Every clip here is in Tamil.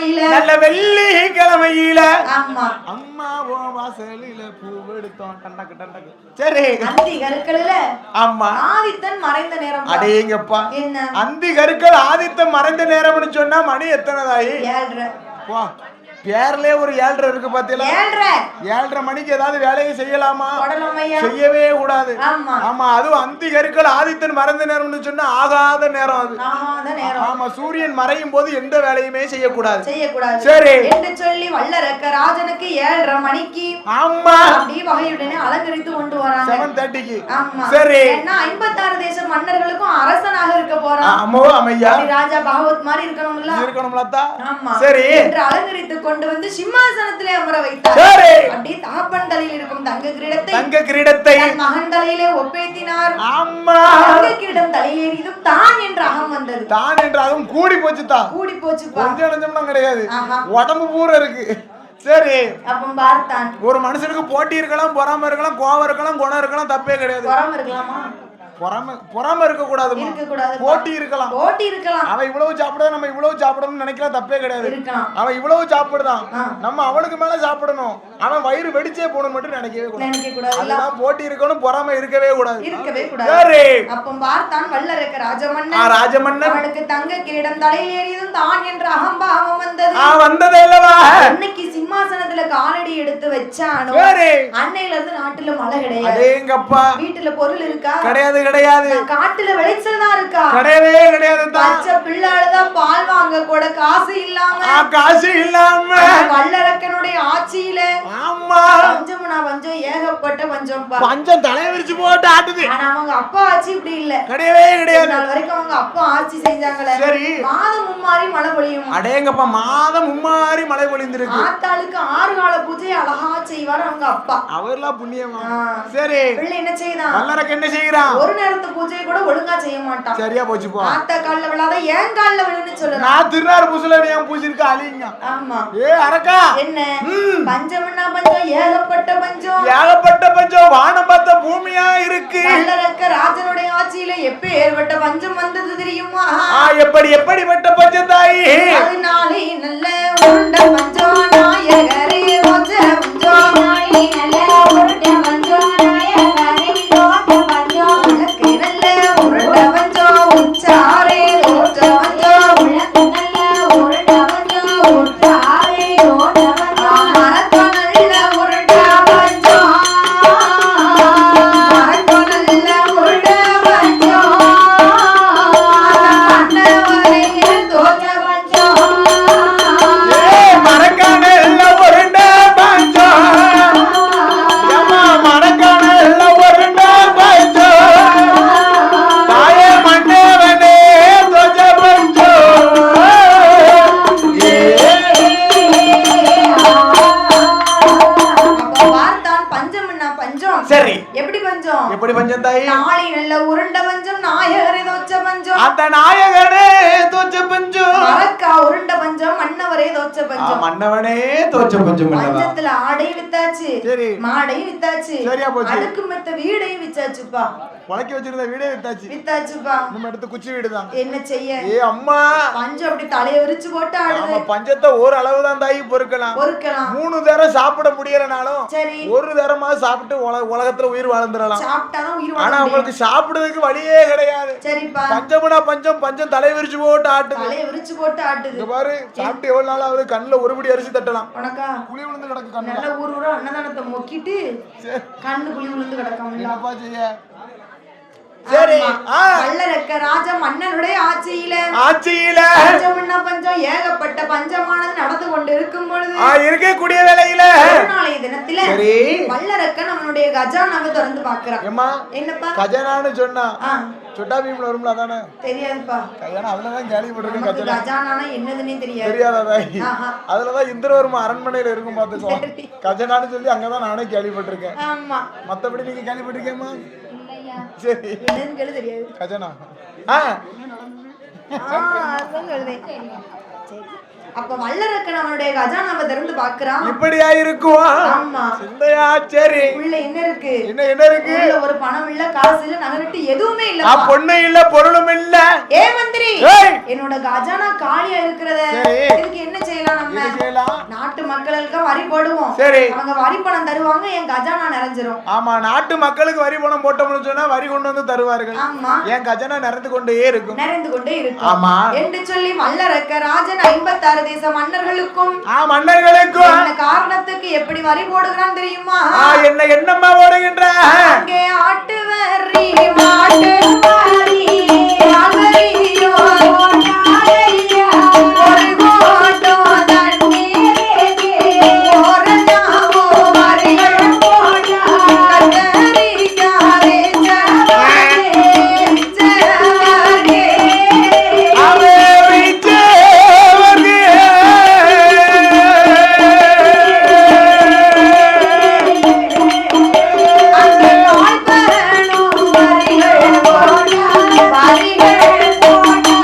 கிழமையில நல்ல வெள்ளி கிழமையில ஆமா அம்மா ஓ வாசலில பூவெடுத்தோம் டண்டக்கு டண்டக்கு. சரி அந்தி கருக்கல்ல ஆமா ஆதித்தன் மறைந்த நேரம் அடேங்கப்பா என்ன அந்தி கருக்கள் ஆதித்தன் மறைந்த நேரம்னு சொன்னா மணி எத்தனை தாயி 7:30 பேர்லயே ஒரு 7:30 இருக்கு பாத்தீங்களா 7:30 மணிக்கு ஏதாவது வேலையை செய்யலாமா செய்யவே கூடாது ஆமா அதுவும் அந்தி கருக்கள் ஆதித்தன் மறைந்த நேரம்னு சொன்னா ஆகாத நேரம் அது ஆமா சூரியன் மறையும் போது எந்த வேலையுமே செய்யக்கூடாது சரி என்று சொல்லி வல்லரக்க ராஜனுக்கு 7:30 மணிக்கு ஆமா அப்படி வகையுடனே அலங்கரித்து கொண்டு வராங்க 7:30க்கு ஆமா சரி ஏன்னா 56 தேச மன்னர்களுக்கும் அரசனாக இருக்க போறான் ஆமா அமையா ராஜா பகவத் மாதிரி இருக்கணும்ல ஆமா சரி என்று அலங்கரித்து கொண்டு வந்து சிம்மாசனத்திலே அமர வைத்தார் அப்படியே தகப்பன் தலையில் இருக்கும் தங்க கிரீடத்தை மகன் தலையிலே ஒப்பேத்தினார் ஆமா தங்க கிரீடம் தலையேறியதும் தான் என்ற அகம் வந்தது தான் என்ற அகம் கூடி போச்சுப்பா கொஞ்சம் நஞ்சம்லாம் கிடையாது உடம்பு பூரா இருக்கு சரி அப்ப பார்த்தான் ஒரு மனுஷனுக்கு போட்டி இருக்கலாம் பொறாம இருக்கலாம் கோவம் இருக்கலாம் குணம் இருக்கலாம் தப்பே கிடையாது பொறாம இருக்கலாமா பொறாம இருக்க கூடாது போட்டி இருக்கலாம் அவன் இவ்வளவு சாப்பிட நம்ம இவ்வளவு சாப்பிடணும்னு நினைக்கலாம் தப்பே கிடையாது அவன் இவ்வளவு சாப்பிடுதான் நம்ம அவனுக்கு மேல சாப்பிடணும் அவன் வயிறு வெடிச்சே போகணும் மட்டும் நினைக்கவே கூடாது அதெல்லாம் போட்டி இருக்கணும் பொறாம இருக்கவே கூடாது அப்ப பார்த்தான் வல்லரக்க ராஜமன்னன் அவனுக்கு தங்க கிரீடம் தலையில் ஏறியதும் தான் என்ற அகம்பாவம் வந்தது அல்லவா அன்னைக்கு சிம்மாசனத்துல காலடி எடுத்து வச்சானோ அன்னையில இருந்து நாட்டுல மழை கிடையாது வீட்டுல பொருள் இருக்கா கிடையாது காட்டுல விளைச்சல் தான் இருக்கா கிடையவே கிடையாது பச்சை பிள்ளைதான் பால் வாங்க கூட காசு இல்லாம வல்லரக்கனுடைய ஆட்சியில ஆமா பஞ்சம்னா பஞ்சம் ஏகப்பட்ட பஞ்சம் தலை விரிச்சு போட்டு ஆட்டுது ஆனா அவங்க அப்பா ஆட்சி இப்படி இல்ல கிடையவே கிடையாது நாள் வரைக்கும் அவங்க அப்பா ஆட்சி செஞ்சாங்களே சரி மாதம் மும்மாரி மழை பொழியும் அடேங்கப்பா மாதம் மும்மாரி மழை பொழிந்திருக்கு ஆத்தாளுக்கு 6 கால பூஜை அழகா செய்வார் அவங்க அப்பா அவர்லாம் புண்ணியமா சரி பிள்ளை என்ன செய்தான் வல்லரக்க என்ன செய்யறான் ஒரு நேரத்து பூஜையை கூட ஒழுங்கா செய்ய மாட்டான் சரியா போச்சு போ ஆத்தா கால்ல விழாத ஏன் கால்ல விழுன்னு சொல்றான் நான் திருநார் பூசல ஏன் பூஜிருக்க அலிங்க ஆமா அரக்கா என்ன பஞ்சம்னா பஞ்சம் ஏகப்பட்ட பஞ்சம் வானம் பார்த்த பூமியா இருக்கு வல்லரக்க ராஜனுடைய ஆட்சியில எப்ப ஏற்பட்ட பஞ்சம் வந்தது தெரியுமா எப்படிப்பட்ட பஞ்சம் தாயி அதனாலே நல்ல உருண்ட பஞ்சம் நாயகரே ரோஜ பஞ்சம் நல்ல உருண்ட பஞ்சம் நாயகரே ரோஜ பஞ்சம் உனக்கு நல்ல உருண்ட பஞ்சம் உச்சாரே ரோஜ பஞ்சம் உனக்கு நல்ல உருண்ட பஞ்சம் உச்சாரே ரோஜ பஞ்சம் மரக்க நல்ல உருண்ட பஞ்சம் மரக்க நல்ல உருண்ட பஞ்சம் அன்னவரையில் தோஜ பஞ்சம் மரக்கான எல்லாம் உருண்ட பஞ்சம் மரக்கான எல்லாம் உருண்ட பஞ்சம் தாயே மன்னவனே தோஜ பஞ்சம் பார்த்தான் பஞ்சம்னா பஞ்சம் சரி எப்படி பஞ்சம் தாயி நாளை நல்ல உருண்ட பஞ்சம் நாயகரே தோச்ச பஞ்சம் அந்த நாயகனே தோச்ச பஞ்சம் மரக்கா உருண்ட பஞ்சம் மன்னவரே தோச்ச பஞ்சம் மன்னவனே தோச்ச பஞ்சம் பஞ்சத்துல ஆடை வித்தாச்சு சரி மாடை வித்தாச்சு சரியா போச்சு அடுக்கு மெத்த வீடையும் வித்தாச்சுப்பா உலக்கி வச்சிருந்த வீடே வித்தாச்சுப்பா நம்ம எடுத்து குச்சி வீடுதான் என்ன செய்ய அம்மா பஞ்சம் அப்படி தலைய விரிச்சு போட்டு ஆடுது பஞ்சத்தை ஒரு அளவுதான் தாயி பொறுக்கலாம் 3 தரம் சாப்பிட முடியலனாலும் சரி ஒரு தரமா சாப்பிட்டு உலகத்துல உயிர் வாழ்ந்துடலாம் சாப்பிட்டாதான் உயிர் ஆனா உங்களுக்கு சாப்பிடுறதுக்கு வழியே கிடையாது சரிப்பா பஞ்சம்னா பஞ்சம் தலை விரிச்சு போட்டு ஆட்டுது பாரு சாப்பிட்டு எவ்வளவு நாள் ஆகுது கண்ணுல ஒருபடி அரிசி தட்டலாம் உனக்கா குழி விழுந்து கிடக்கு கண்ணு நல்ல ஊர் அன்னதானத்தை மொக்கிட்டு கண்ணு குழி விழுந்து கிடக்கும் என்னப்பா செய்ய சரி வல்லரக்க ராஜ மன்னனுடைய ஆட்சியில பஞ்சம்னா பஞ்சம் ஏகப்பட்ட பஞ்சமானது நடந்து கொண்டு இருக்கும் பொழுது இருக்கக்கூடிய வேளையில நாளைய தினத்துல வல்லரக்கன் அவனுடைய கஜானாவை திறந்து பாக்குறான் என்னப்பா கஜானான்னு சொன்னா சுட்டா பீம்ல வரும்ல அதானே தெரியாதுப்பா கஜானா அதுலதான் கேள்விப்பட்டிருக்கேன் கஜானானா என்னதுன்னே தெரியாதா அதுலதான் இந்திரவர்மா அரண்மனையில இருக்கும் பாத்துக்கோ கஜானான்னு சொல்லி அங்கதான் நானே கேள்விப்பட்டிருக்கேன் மத்தபடி நீங்க கேள்விப்பட்டிருக்கேமா சரி என்னன்னு தெரியாது கஜானா அப்ப வல்லரக்கன் அவனுடைய கஜானாவை திறந்து பாக்குறான் இப்படியா இருக்கும் ஆமா சிந்தையா சரி உள்ள என்ன இருக்கு என்ன இருக்கு ஒரு பணம் இல்ல காசு இல்ல நகரட்டு எதுவுமே இல்ல பொண்ணு இல்ல பொருளும் இல்ல மந்திரி என்னோட கஜானா காலியா இருக்கிறத இதுக்கு என்ன செய்யலாம் வரி போடுவோம். சரி. அவங்க வரி பணம் தருவாங்க, என் கஜானா நிறைஞ்சிரும். ஆமா, நாட்டு மக்களுக்கு வரி பணம் போட்டோம்னு சொன்னா வரி கொண்டு வந்து தருவார்கள். ஆமா, என் கஜானா நிறைந்து கொண்டே இருக்கும். ஆமா என்று சொல்லி மல்லரக்க ராஜன் 56 தேச மன்னர்களுக்கும் மன்னர்களுக்கும் காரணத்துக்கு எப்படி வரி போடுகிறான் தெரியுமா? என்னம்மா போடுகின்ற அங்கே ஆட்டு வரி மாட்டு வரி வரியோ ஒரு கோட்டோ தண்ணீரே ஓரனாவோ வரிகள் போடா கத்தரிக்காதே சவரே அவே விச்சவர்கே அந்த ஆழ்பனோ வரிகள் போடா வரிகள் போடா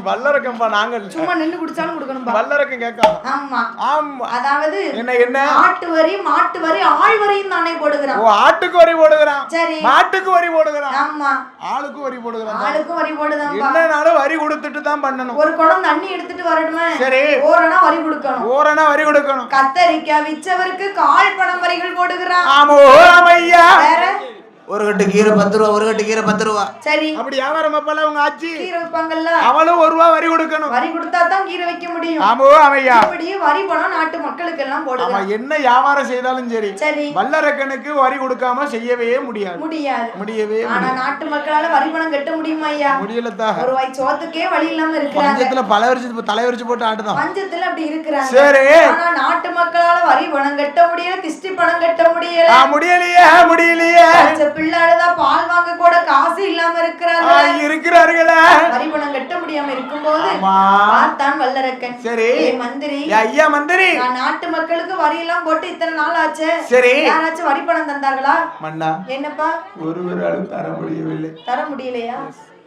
வல்லரக்கம்பா நாங்கள் சும்மா நின்னு குடிச்சாலும் கொடுக்கணும்பா. வல்லரக்கம் கேட்காம. ஆமா ஆமா. அதாவது என்ன ஆட்டு வரி மாட்டு வரி ஆள் வரியும் தானே போடுகிறான். ஓ, ஆட்டுக்கு வரி போடுகிறான். சரி. மாட்டுக்கு வரி போடுகிறான். ஆமா. ஆளுக்கு வரி போடுகிறான். ஆளுக்கு வரி போடுதான்பா. என்னனாலும் வரி கொடுத்துட்டு தான் பண்ணணும். ஒரு குடம் தண்ணி எடுத்துட்டு வரணுமே. சரி. ஓரணா வரி கொடுக்கணும். ஓரணா வரி கொடுக்கணும். கத்தரிக்காய் விச்சவருக்கு கால் பணம் வரிகள் போடுகிறான். ஆமோ ராமையா. வேற ஒரு கட்டு கீரை 10 ரூபா, ஒரு கட்டு கீரை 10 ரூபா. சரி. அப்படி வியாபாரம் அப்பல உங்க ஆச்சி கீரை வைப்பாங்கல்ல, அவளும் 1 ரூபா வரி கொடுக்கணும். வரி கொடுத்தா தான் கீரை வைக்க முடியும். ஆமோ அமையா. இப்படி வரி பணம் நாட்டு மக்களுக்கு எல்லாம் போடுறாங்க. ஆமா, என்ன வியாபாரம் செய்தாலும் சரி. சரி. வல்லரக்கனுக்கு வரி கொடுக்காம செய்யவே முடியாது. முடியவே. ஆனா நாட்டு மக்களால வரி பணம் கட்ட முடியுமா ஐயா? முடியலதா. ஒரு வாய் சோத்துக்கே வழி இல்லாம இருக்காங்க. பஞ்சத்துல தலைவரிச்சு போட்டு ஆடுதான். பஞ்சத்துல அப்படி இருக்காங்க. சரி. ஆனா நாட்டு மக்களால வரி பணம் கட்ட முடியல, கிஸ்டி பணம் கட்ட முடியல. முடியலையே. பிள்ளைதான் பால் வாங்க கூட காசு இல்லாம இருக்கிறார்களா? வரி பணம் கட்ட முடியாம இருக்கும்போது பார்த்தான் வல்லரக்கன். சரி. மந்திரி, ஐயா மந்திரி, நான் நாட்டு மக்களுக்கு வரி எல்லாம் போட்டு இத்தனை நாள் ஆச்சு. சரி. யாராச்சும் வரி பணம் தந்தார்களா? மன்னா, என்னப்பா? ஒருவராலும் தர முடியலையா?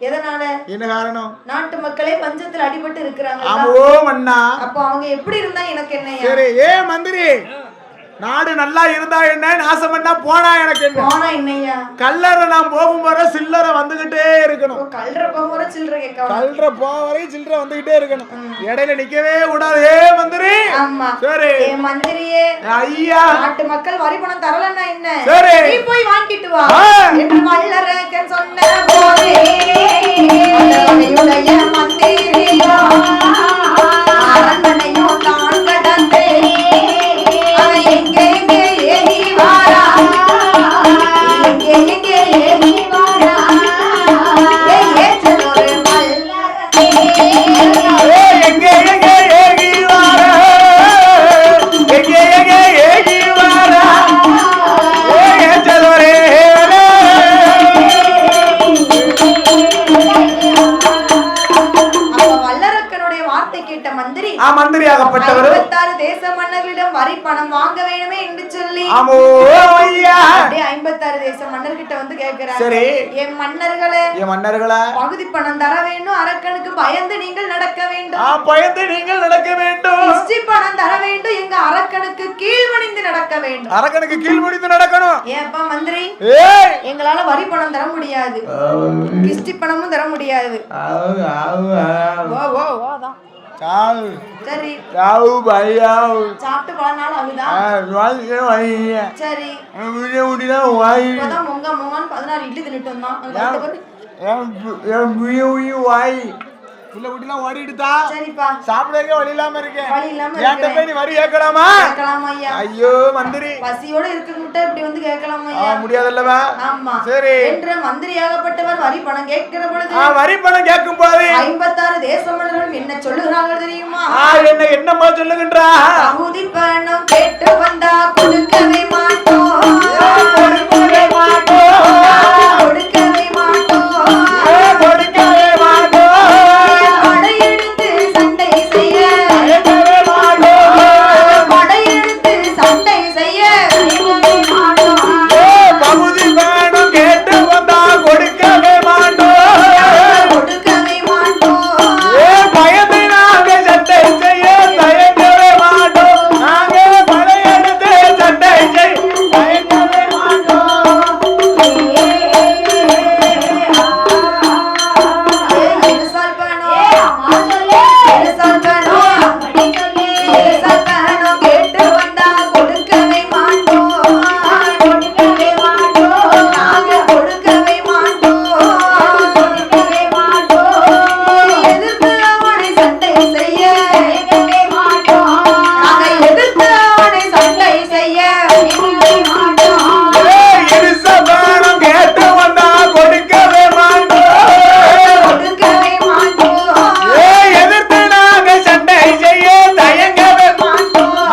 எதனால? என்ன காரணம்? நாட்டு மக்களே பஞ்சத்துல அடிபட்டு இருக்கிறாங்க. ஆமோ மன்னா. அப்ப அவங்க எப்படி இருந்தா எனக்கு என்னையா? சரி. மந்திரி, நாடு நல்லா இருந்தா என்ன, நாசம் பண்ணா போனா எனக்கு என்ன? போனா என்னையா? கல்லறை நான் போகும் வரை சில்லறை வந்துகிட்டே இருக்கணும். கல்லறை போகும் வரை சில்லறை கேட்க, கல்லறை போக வரை சில்லறை வந்துகிட்டே இருக்கணும். இடையில நிக்கவே கூடாது. மந்திரி. ஆமா. சரி. மந்திரியே, ஐயா, நாட்டு மக்கள் வரி பணம் தரலன்னா என்ன? சரி, நீ போய் வாங்கிட்டு வா என்று வல்லரக்கன் சொன்ன போதே மந்திரியா அரண்மனையும் தான் கடந்தே எங்கே ஏகி வாரா, எங்கே ஏகி வாரா, ஏற்றதொரு மல்லரக்கே எங்கே ஏகி வாரா, எங்கே ஏகி வாரா, ஏற்றதொரு மந்திரியாகப்பட்டவர் 56 தேச மன்னர்களிடம் வரி பணம் வாங்க வேணுமே என்று சொல்லி 56 தேச மன்னர்கிட்ட வந்து கேக்குறாங்க. சரி. என் மன்னர்களே பகுதி பணம் தர வேண்டும், அரக்கனுக்கு பயந்து நீங்கள் நடக்க வேண்டும். கிஸ்டி பணம் தர வேண்டும், எங்க அரக்கனுக்கு கீழ்மணிந்து நடக்க வேண்டும். அரக்கனுக்கு கீழ்மணிந்து நடக்கணும். ஏப்பா மந்திரி, எங்களால வரி பணம் தர முடியாது, கிஸ்டி பணமும் தர முடியாது. கால் சரி யாவு பையாவு சாப்பிட்டு பல நாள் ஆகுதா சரி இப்பதான் மொங்கன்னு 16 இட்லி தின்னுட்டு வாய் புள்ள குட்டிலாம் ஓடிடுதா சரிப்பா சாப்பிடவே வழி இல்லாம இருக்கேன் வழி இல்லாம ஏன்ட்ட போய் நீ வரி கேட்கலாமா ஐயா ஐயோ மந்திரி பசியோட இருக்கக்கிட்ட இப்படி வந்து கேட்கலாமா ஐயா முடியாதல்லவா ஆமா சரி என்று மந்திரியாகப்பட்டவர் வரி பணம் கேட்கிற பொழுது வரி பணம் கேட்கும் போது 56 தேச மன்னர்கள் என்ன சொல்லுகிறாங்க தெரியுமா என்னம்மா சொல்லுகின்றா பகுதி பணம் கேட்டு வந்தா கொடுக்கவே மாட்டோம் கொடுக்கவே மாட்டோம் கொடுக்கவே மாட்டோம் கொடுக்கவே மாட்டோம் படையெடுத்து சண்டை செய்ய படையெடுத்து சண்டை செய்ய பகுதி வேணும் கேட்டு வந்தா கொடுக்கவே மாட்டோம் கொடுக்கவே மாட்டோம் பயந்து நாங்க சண்டை செய்ய தயங்கவே மாட்டோம் நாங்க படையெடுத்து சண்டை செய்ய தயங்கவே மாட்டோம் கேட்டு வந்தா கொடுக்கவே மாட்டோம் கொடுக்கவே மாட்டோம் நாங்க கொடுக்கவே மாட்டோம் கொடுக்கவே மாட்டோம் எதிர்த்து அவனை சண்டை செய்ய மாட்டோம் நாங்க எதிர்த்து அவனை சண்டை செய்ய மாட்டோம் இருசபானம் கேட்டு வந்தா கொடுக்கவே மாட்டோம் கொடுக்கவே மாட்டோம் எதிர்த்து நாங்க சண்டை செய்ய தயங்கவே மாட்டோம்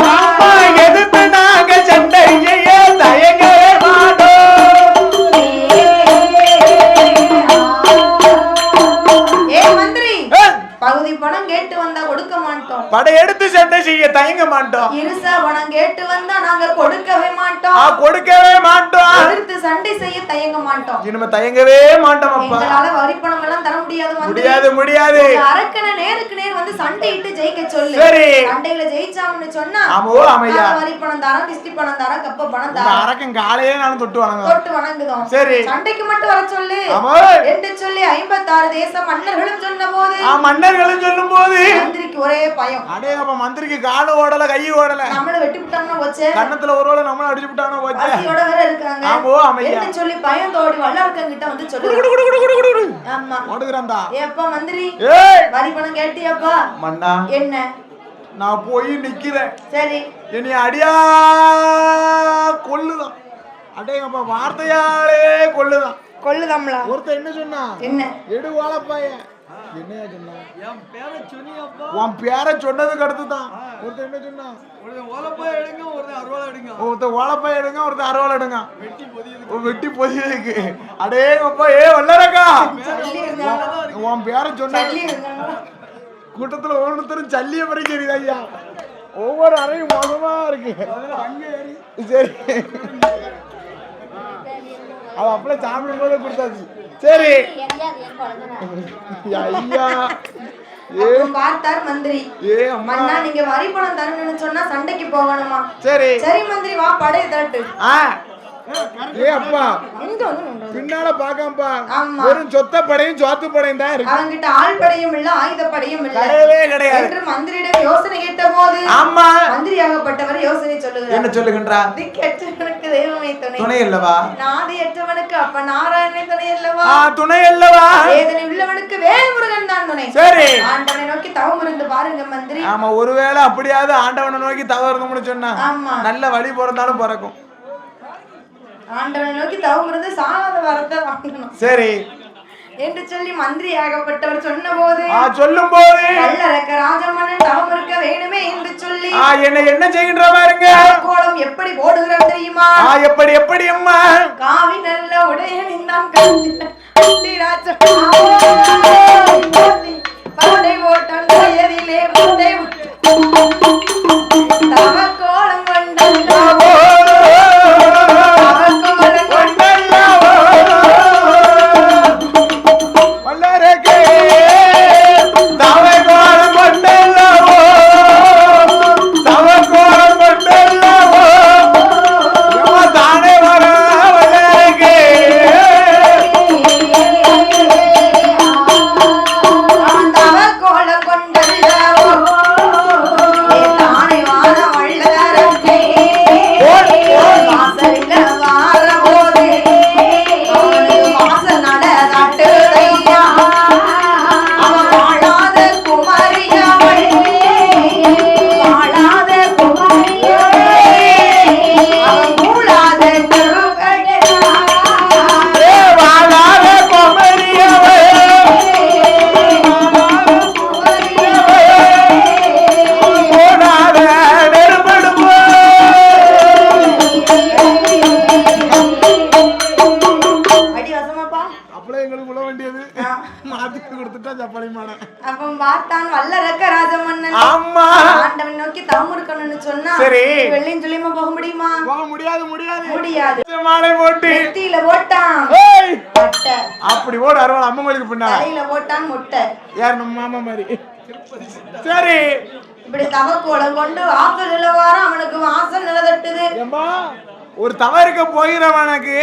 எதிர்த்து நாங்க சண்டை செய்ய தயங்கவே மாட்டோம் ஏ மந்திரி பகுதி பணம் கேட்டு வந்தா கொடுக்க மாட்டோம் படையெடுத்து சண்டை செய்ய தயங்க மாட்டோம் இருசா பணம் கேட்டு வந்தா நாங்க கொடுக்கவே மாட்டோம் கொடுக்கவே மாட்டோம் எதிர்த்து சண்டை செய்ய தயங்க மாட்டோம் இனிமே தயங்கவே மாட்டோம் அப்பா எங்களால வரி பணம் எல்லாம் தர முடியாது மந்திரி. முடியாது முடியாது அரக்கனை நேருக்கு நேர் வந்து சண்டையிட்டு ஜெயிக்க சொல்லு சரி சண்டையில ஜெயிச்சாங்கன்னு சொன்னா ஆமோ ஆமையா நாங்க வரி பணம் தரோம் கிஸ்தி பணம் தரோம் கப்ப பணம் தரோம் அரக்கன் காலையே நானும் தொட்டு வணங்குறோம் தொட்டு வணங்குதோம் சரி சண்டைக்கு மட்டும் வர சொல்லு ஆமா என்று சொல்லி 56 தேச மன்னர்களும் சொன்ன போது மன்னர்களும் சொல்லும் போது மந்திரிக்கு ஒரே பயம் அடே அப்ப மந்திரிக்கு காலு ஓடல கை ஓடல நம்மள வெட்டி விட்டாங்கன்னா போச்சு கண்ணத்துல ஒருவேளை நம்மள அடிச்சு விட்டாங்கன்னா போச்சு பசியோட வேற இருக்காங்க ஆமோ ஆமையா என்ன சொல்லி பயம் தோடி வல்லரக்கன் கிட்ட வந்து சொல்லு ஆமா ஓடுறேன்டா ஏப்பா மந்திரி ஏய் வரி பணம் கேட்டியாப்பா மன்னா என்ன நான் போய் நிக்கிறேன் சரி என்னை அடியா கொல்லுதான் அடேங்கப்பா வார்த்தையாலே கொல்லுதான் கொல்லுதாம்ல ஒருத்தர் என்ன சொன்னா என்ன எடு வாழப்பாய என்னையா சொன்னா உன் பேரை சொன்னதுக்கு அடுத்துதான் ஒருத்தர் என்ன சொன்னா ஒருத்தர் வாழப்பாய எடுங்க ஒருத்தர் அறுவாள் எடுங்க வெட்டி பொதியதுக்கு அடேங்கப்பா வல்லரக்கா உன் பேரை சொன்ன கூட்டத்துல ஒவ்வொருத்தரும் சல்லிய பறிக்கிறது ஐயா ஒவ்வொரு அறையும் மோசமா இருக்கு சரி அது அப்படியே சாப்பிடும் போதே கொடுத்தாச்சு சரி ஐயா பார்த்தார் மந்திரி மன்னா நீங்க வரி பணம் தரணும்னு சொன்னா சண்டைக்கு போகணுமா சரி சரி மந்திரி வா படை தட்டு அப்பா பின்னால பாக்காம்பா வெறும் சொத்த படையும் சோத்து படையும் தான் இருக்கு அவங்கிட்ட ஆள் படையும் இல்ல ஆயுத படையும் இல்ல கிடையாது என்று மந்திரியிடம் யோசனை கேட்ட போது ஆமா மந்திரியாகப்பட்டவர் யோசனை சொல்லுகிறார் என்ன சொல்லுகின்றார் திக்கற்றவனுக்கு தெய்வமே துணை அல்லவா நாதியற்றவனுக்கு அப்ப நாராயணனே துணை அல்லவா துணை அல்லவா வேதனை உள்ளவனுக்கு வேல்முருகன் தான் துணை சரி ஆண்டவனை நோக்கி தவம் இருந்து பாருங்க மந்திரி ஆமா ஒருவேளை அப்படியாவது ஆண்டவனை நோக்கி தவம் இருந்தோம்னு சொன்னா நல்ல வழி பிறந்தாலும் பிறக்கும் ஆண்டவனை நோக்கி தவம் இருந்து சாகாத வரத்தை வாங்கணும் சரி என்று சொல்லி மந்திரி ஆகப்பட்டவர் சொன்ன போது சொல்லும் போது கல்லறக்க ராஜமன்னன் தவம் இருக்க வேணுமே என்று சொல்லி என்ன செய்கின்ற பாருங்க கோலம் எப்படி போடுகிறார் தெரியுமா எப்படி எப்படி அம்மா காவி நல்ல உடையணிந்தான் கண்டி ராஜா படை ஓட்டம் கோயதிலே முட்டை தவ கோலம் கொண்டல்லோ மாத்தி கொடுத்துட்டா சப்பாளி மாட. அப்ப பார்த்தான் வல்லரக்க ராஜமன்னன். ஆமா ஆண்டவன் நோக்கி தவம் இருக்கணும்னு சொன்னா சரி வெள்ளையும் சொல்லியமா போக முடியுமா? போக முடியாது முடியாது முடியாது. மாலை போட்டு நெத்தியில போட்டான் மொட்டை. அப்படி ஓட அருவாள் அம்மங்களுக்கு பின்னால தலையில போட்டான் மொட்டை. யார் நம்ம மாமா மாதிரி. சரி இப்படி தவக்கோலம் கொண்டு வாசல் வாரம் அவனுக்கு வாசல் நிலதட்டுது. ஒரு தவறுக்க போகிறவனுக்கு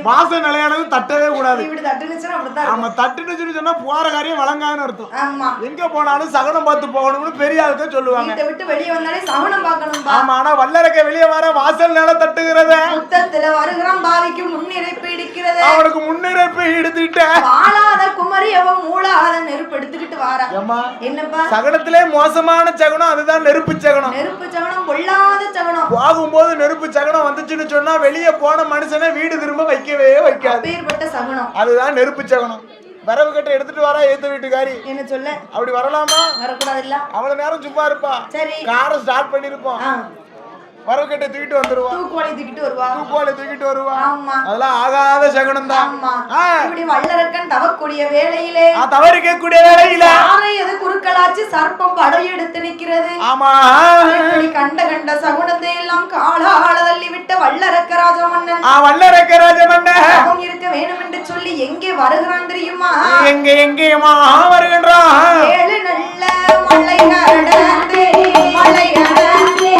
வாசல் நிலையானது தட்டவே கூடாது. ஆமா தட்டுன்னு சொன்னா போற காரியம் வழங்காதுன்னு அர்த்தம். ஆமா எங்க போனாலும் சகனம் பார்த்து போகணும்னு பெரிய ஆளுக்க சொல்லுவாங்க. வீட்டை விட்டு வெளியே வந்தாலே சகனம் பார்க்கணும். ஆமா ஆனா வல்லரக்க வெளியே வர வாசல் நில தட்டுகிறது. முத்தத்துல வருகிறான் பாவிக்கு முன்னிறைப்பு இடிக்கிறது. அவனுக்கு முன்னிறைப்பு எடுத்துட்ட வாழாத குமரி அவன் மூளாத நெருப்பு எடுத்துக்கிட்டு வாரா. என்னப்பா சகனத்திலே மோசமான சகனம் அதுதான் நெருப்பு சகனம். நெருப்பு சகனம் பொல்லாத சகனம். போகும்போது நெருப்பு சகனம் வந்துச்சுன்னு சொன்னா வெளியே போன மனுஷனை வீடு திரும்ப வைக்கவே வைக்காது. அதுதான் நெருப்பு சகனம். வரவு கட்டை எடுத்துட்டு வரா ஏத்த வீட்டுக்காரி என்ன சொல்ல அப்படி வரலாமா? வரக்கூடாது இல்ல. அவ்வளவு நேரம் சும்மா இருப்பா. சரி காரை ஸ்டார்ட் பண்ணிருப்போம். வரவு கட்டை தூக்கிட்டு வந்துருவா. தூக்குவாளி தூக்கிட்டு வருவா. ஆமா அதெல்லாம் ஆகாத சகனம் தான். இப்படி வல்லரக்கன் தவக்கூடிய வேளையிலே தவறிக்கக்கூடிய வேளையில யாரை எது குறுக்களாச்சு சர்ப்பம் படையெடுத்து நிக்கிறது. ஆமா இப்படி கண்ட சகுனத்தை எல்லாம் காலால தள்ளி விட்ட வல்லரக்க ராஜமன்னன் அவன் இருக்க வேணும் என்று சொல்லி எங்கே வருகிறான் தெரியுமா? எங்கேயுமா வருகின்றான். 7 நல்ல மலை கடந்து மலை கடந்து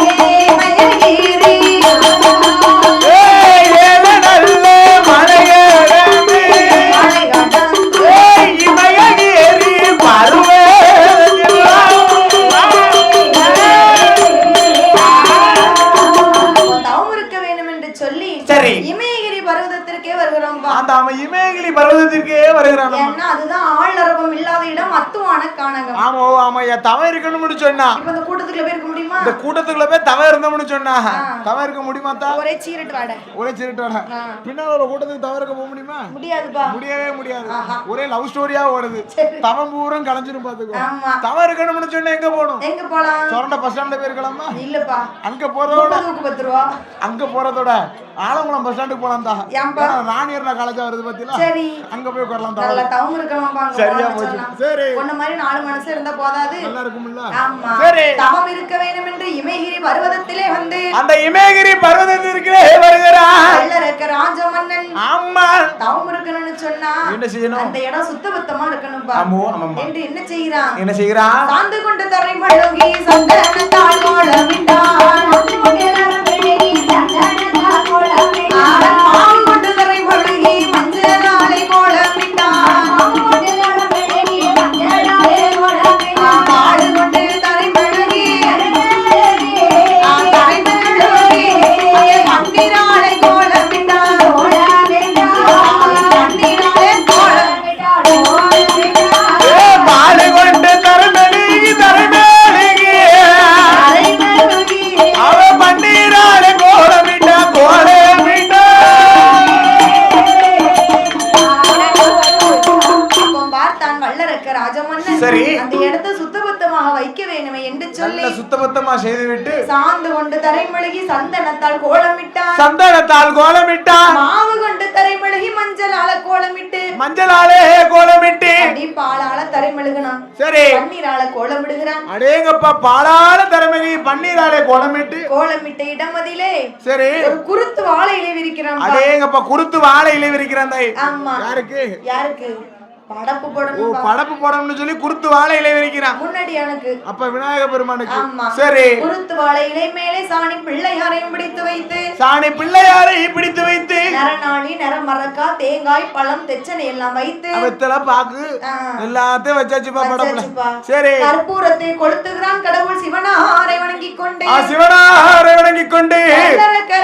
இமயகிரி பர்வதத்திற்கே வருகிறான். அதுதான் ஆளரவம் இல்லாத இடம் அத்துவான கானகம். ஆமா ஆமா தவம் இருக்கணும்னு சொன்னா இப்ப இந்த கூட்டத்துக்குள்ள போய் இருக்க முடியுமா? இந்த கூட்டத்துக்குள்ள போய் தவம் இருந்தோம்னு சொன்னா தவம் இருக்க முடியுமா? ஒரே சீரட் வாட பின்னால ஒரு கூட்டத்துக்கு தவம் இருக்க போக முடியுமா? முடியாதுப்பா. முடியவே முடியாது. ஒரே லவ் ஸ்டோரியா ஓடுது. தவம் பூரம் கலஞ்சிரும் பாத்துக்கோ. தவம் இருக்கணும்னு சொன்னா எங்க போகணும்? எங்க போலாம்? சொரண்ட பஸ் ஸ்டாண்ட்ல போய் இருக்கலாமா? இல்லப்பா. அங்க போறதோட 10 ரூபா. அங்க போறதோட ஆலங்குளம் பஸ் ஸ்டாண்டுக்கு போலாம் தான். ராணியர்னா காலேஜா வருது பாத்தீங்களா? சரி அங்க போய் உட்காரலாம். நல்ல தவம் இருக்கலாம்பா. சரியா போச்சு. சரி ஒண்ணு மாதிரி 4 மனசு இருந்தா போதாது. நல்லா இருக்கும்ல? ஆமா. சரி தவம் இருக்க வேண்டும் என்று இமயகிரி பர்வதத்திலே வந்து அந்த இமயகிரி பர்வதத்திற்கே வருகிறான் வல்லரக்க ராஜமன்னன். ஆமா தவம் இருக்கணும்னு சொன்னா என்ன செய்யணும்? அந்த இடம் சுத்தபத்தமா இருக்கணும்பா. ஆமா என்று என்ன செய்யறான்? என்ன செய்யறான்? சாந்து கொண்டு தரை மழுகி சந்தனத்தால் கோலமிட்டான். மாவு கொண்டு தரை மழுகி மஞ்சளாலை கோலமிட்டான். மாடு கொண்டு தரை மழுகி மந்திராலை கோலமிட்டான். மாடு கொண்டு தரமெழுகி தரமெழுகி அவன் மந்திராலை கோலமிட்டா கோலமிட்டா. சரி அந்த இடத்தை சுத்தபத்தமாக வைக்க வேணுமே என்று சொல்லி சுத்தபத்தமா செய்துவிட்டு சாந்து கொண்டு தரைமழுகி சந்தனத்தால் கோலமிட்டான். மாவு கொண்டு தரைமழுகி மஞ்சளால கோலமிட்டு அடி பாலால தரைமழுகணும். சரி பன்னீரால கோலமிடுகிறான். அடேங்கப்பா பாலால தரைமழுகி பன்னீரால கோலமிட்ட இடமதிலே சரி ஒரு குருத்து வாழை இலை விரிக்கிறான். அடேங்கப்பா குருத்து வாழை இலை விரிக்கிறான். ஆமா யாருக்கு? படப்பு போடணும்னு சொல்லி குருத்து வாழை இலை விரிக்கிறான் முன்னாடியானுக்கு. அப்ப விநாயக பெருமானுக்கு. சரி குருத்து வாழை இலை மேலே சாணி பிள்ளையாரையும் பிடித்து வைத்து நரநாணி நரமரக்கா தேங்காய் பழம் தெச்சனை எல்லாம் வைத்து வெத்தலை பாக்கு எல்லாத்தையும் வச்சாச்சுப்பா படப்புல. சரி கற்பூரத்தை கொளுத்துகிறான். கடவுள் சிவனாரை வணங்கிக் கொண்டு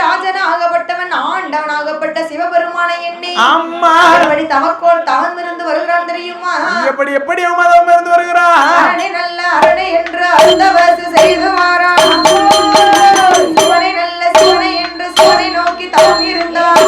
ராஜனாகப்பட்டவன் ஆண்டவனாகப்பட்ட சிவபெருமானை எண்ணி தமக்கோள் தவம் இருந்து வருகிறான் தெரியுமா? எப்படி மதம் இருந்து வருகிறான்? அரணை நல்ல அரணை என்று அந்தவசு செய்து மாறான். சிவனை நல்ல சிவனை என்று சிவனை நோக்கி தவம் இருந்தான்.